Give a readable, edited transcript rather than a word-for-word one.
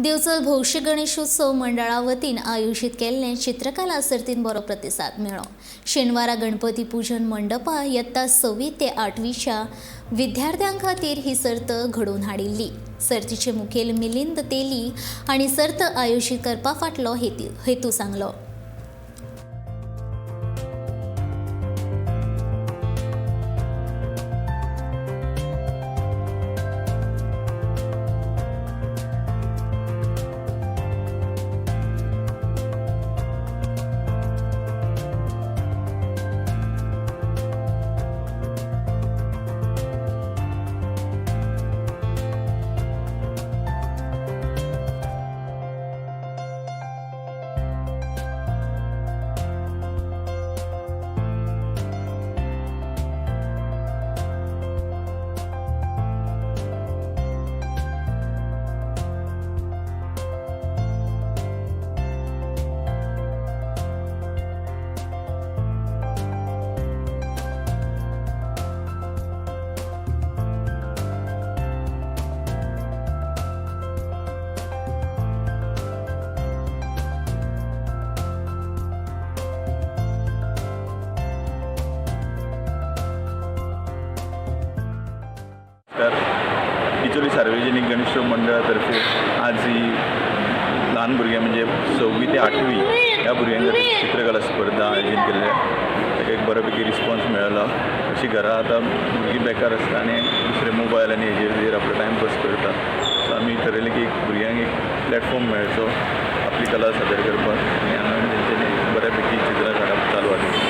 दिवचल भौशीक गणेशोत्सव मंडळा वतीन आयोजित केल्ले चित्रकला सर्तीन बरो प्रतिसाद मेळ्ळो। शेनवारा गणपती पूजन मंडपा इयत्ता 6वी ते 8वीच्या विद्यार्थ्यां खातीर ही सर्त घडोवन हाडिल्ली। सर्तीचे मुखेल मिलिंद तेली हांणी सर्त आयोजीत करपा फाटलो हेतू सांगलो। बिचोली सार्वजनिक गणेशोत्सव मंडळातर्फे आज ही लहान भुरग्यां म्हणजे 6वी ते 8वी ह्या भुरग्यां खातीर चित्रकला स्पर्धा आयोजीत केल्ल्या। ताका एक बऱ्यापैकी रिस्पॉन्स मेळ्ळो। अशी घरा आतां भुरगीं बेकार आसता आनी दुसरे मोबायल आनी हेजेर आपलो टायमपास करता। सो आमी ठरयलें की भुरग्यांक एक प्लॅटफॉर्म मेळचो आपली कला सादर करपाक आनी हांगा तेंच्यांनी बऱ्यापैकी चित्रां काडप चालू आसा।